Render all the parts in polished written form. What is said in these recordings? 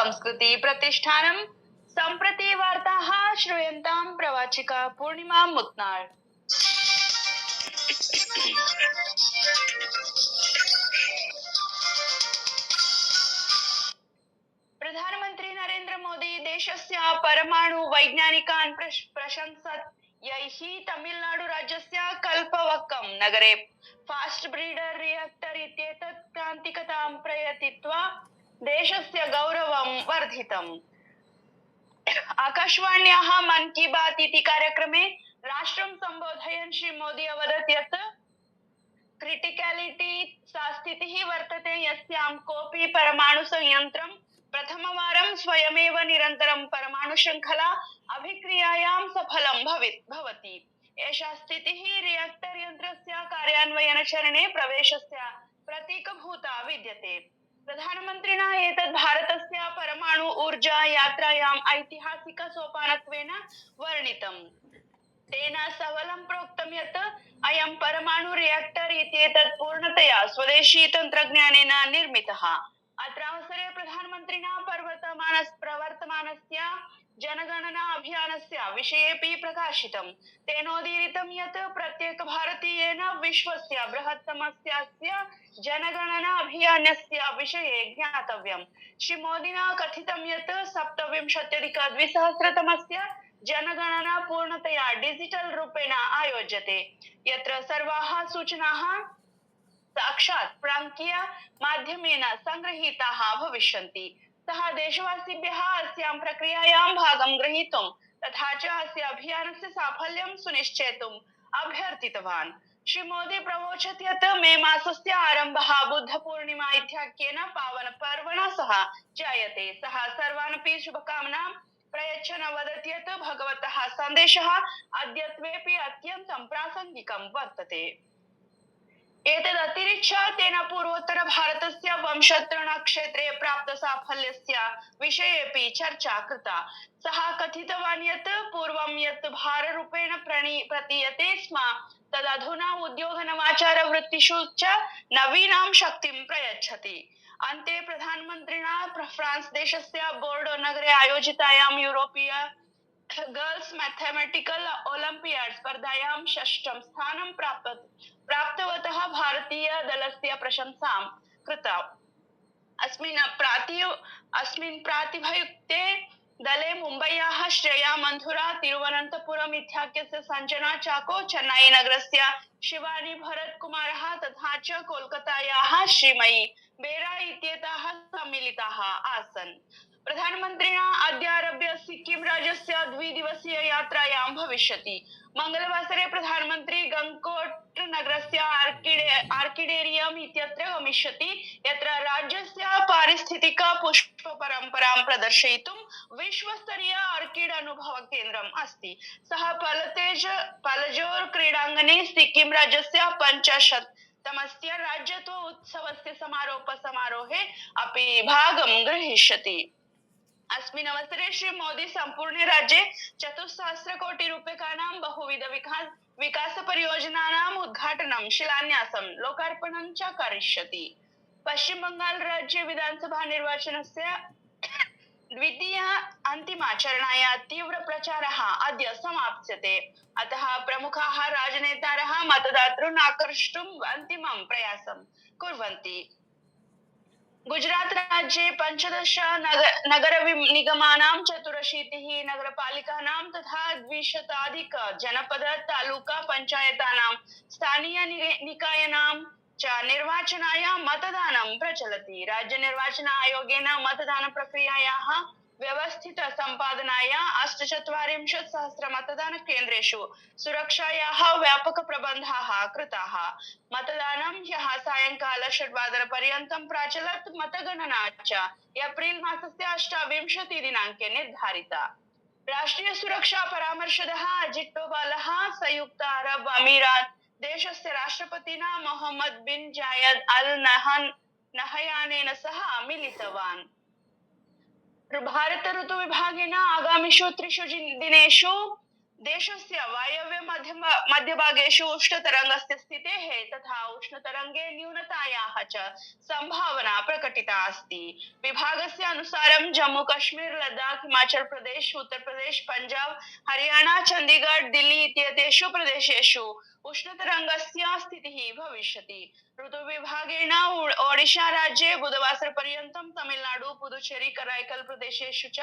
संस्कृति प्रतिष्ठानं सम्प्रति वार्ताः श्रूयन्तां प्रवाचिका पूर्णिमा मुत्नाळ्। प्रधानमंत्री नरेंद्र मोदी देशस्य परमाणु वैज्ञानिकान् प्रशंसत् यैः तमिलनाडु राज्यस्य कल्पवक्कम नगरे फास्ट ब्रीडर रिएक्टर इत्येतत् क्रान्तिकतां प्रयतित्वा देशस्य गौरवं वर्धितम्। आकाशवाण्याः मन की बात इति कार्यक्रमे राष्ट्रं सम्बोधयन् श्री मोदी अवदत् यत् क्रिटिकलिटी सा स्थितिः वर्तते यस्यां कोऽपि परमाणु संयन्त्रं प्रथमवारं स्वयमेव निरन्तरं परमाणु श्रृङ्खला अभिक्रियायां सफलं भवति। एषा स्थितिः रिएक्टर यन्त्रस्य कार्यान्वयनचरणे प्रवेशस्य प्रतीकभूता विद्यते। प्रधानमन्त्रिणा एतत् भारतस्य परमाणु ऊर्जा यात्रायाम् ऐतिहासिक सोपानत्वेन वर्णितम्। तेन सबलं प्रोक्तं यत् अयं परमाणु रिएक्टर इत्येतत् पूर्णतया स्वदेशी तन्त्रज्ञानेन निर्मितः। अत्रावसरे प्रधानमन्त्रिणा प्रवर्तमानस्य जनगणना अभियानस्य विषयेपि प्रकाशितम्। तेनोदीरितं यत् प्रत्येक भारतीयेन विश्वस्य बृहत्तमस्य जनगणना अभियानस्य विषये ज्ञातव्यम्। श्री मोदिना कथितं यत् 27-2000 जनगणना पूर्णतया डिजिटल रूपेण आयोज्यते, यत्र सर्वाः सूचनाः साक्षात् प्राङ्कीय माध्यमेन संगृहीताः भविष्यन्ति। सः देशवासिभ्यः अस्यां प्रक्रियायां भागं ग्रहीतुं तथा च अस्य अभियानस्य साफल्यं सुनिश्चेतुम् अभ्यर्थितवान्। श्री मोदी प्रवोचत् यत् मे मासस्य आरम्भः बुद्धपूर्णिमा इत्याख्येन पावनपर्वणा सह जायते। सः सर्वानपि शुभकामनां प्रयच्छन् अवदत् यत् भगवतः सन्देशः अद्यत्वेपि अत्यन्तं प्रासङ्गिकं वर्तते। एतदतिरिच्य तेन पूर्वोत्तर भारतस्य वंशत्रयक्षेत्रे प्राप्त साफल्यस्य विषयेपि चर्चा कृता। सः कथितवान् यत् पूर्वं यत् भाररूपेण प्रतीयते स्म तदधुना उद्योग नवाचार वृत्तिषु च नवीनां शक्तिं प्रयच्छति। अन्ते प्रधानमन्त्रिणा फ्रांस देशस्य बोर्डो नगरे आयोजितायां यूरोपीय गर्ल्स मैथमेटिकल ओलंपियाड स्पर्धायां 6ठं स्थानं प्राप्तवतः भारतीय दलस्य प्रशंसां कृता। अस्मिन् प्रतिभायुक्ते दले मुम्बय्याः श्रेया मंधुरा, तिरुवनन्तपुरम् इत्याख्यस्य संजना चाको, चेन्नई नगरस्य शिवानी भरत कुमारः तथा च कोलकातायाः श्रीमयी बेरा इत्येताः सम्मिलिताः आसन्। प्रधानमन्त्रिणा अद्यारभ्य सिक्किम राज्यस्य 2-दिवसीय यात्रायां भविष्यति। मंगलवासरे प्रधानमन्त्री गंगकोट नगरस्य आर्किडेरियम इत्यत्र गमिष्यति, यत्र राज्यस्य पारिस्थितिक पुष्प परम्परां प्रदर्शयितुं विश्वस्तरीय आर्किड अनुभव केन्द्रम् अस्ति। सः पलजोर क्रीडाङ्गणे सिक्किम राज्यस्य 50तमस्य राज्यत्व उत्सवस्य समारोहे अपि भागं ग्रहीष्यति। अस्मिन् अवसरे श्री मोदी सम्पूर्णे राज्ये 4,000 कोटि रूप्यकाणां बहुविध विकास परियोजनानाम् उद्घाटनं, शिलान्यासं, लोकार्पणं च करिष्यति। पश्चिम बंगाल राज्ये विधानसभा निर्वाचनस्य द्वितीय अन्तिमचरणाय तीव्र प्रचारः अद्य समाप्स्यते। अतः प्रमुखाः राजनेतारः मतदातॄन् आकर्षितुम् अन्तिमं प्रयासं कुर्वन्ति। गुजरात राज्ये 15 नगर निगमानां 84 नगरपालिकानां तथा 200 जनपद तालुका पंचायतानां स्थानीय निकायानां च निर्वाचनाय मतदानं प्रचलति। राज्य निर्वाचन आयोगेन मतदान प्रक्रियायाः व्यवस्थित सम्पादनाय 48,000 मतदान केन्द्रेषु सुरक्षायाः व्यापक प्रबन्धाः कृताः। मतदानं ह्यः सायंकाल 6 पर्यन्तं प्राचलत्। मतगणना च एप्रिल मासस्य 28 दिनाङ्के निर्धारिता। राष्ट्रीय सुरक्षा परामर्शदः अजित डोभालः संयुक्त अरब अमीरात देशस्य राष्ट्रपतिना मोहम्मद बिन जायद अल नहयानेन सह मिलितवान्। भारत ऋतु विभागेन आगामिषु 3 दिनेषु देशस्य वायव्य मध्यभागेषु उष्णतरङ्गस्य स्थितेः तथा उष्णतरङ्गे न्यूनतायाः च सम्भावना प्रकटिता अस्ति। विभागस्य अनुसारं जम्मू कश्मीर लद्दाख हिमाचल प्रदेश उत्तर प्रदेश पंजाब हरियाणा चंडीगढ़ दिल्ली इत्येतेषु प्रदेशेषु उष्णतरङ्गस्य स्थितिः भविष्यति। ऋतुविभागेन ओडिशा राज्ये बुधवासरपर्यन्तं तमिलनाडु पुदुचेरी कराईकल प्रदेशेषु च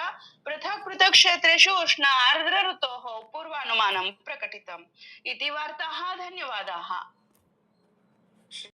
पृथक् पृथक् क्षेत्रेषु उष्ण आर्द्र ऋतोः पूर्वानुमानं प्रकटितम्। इति वार्ताः। धन्यवादाः।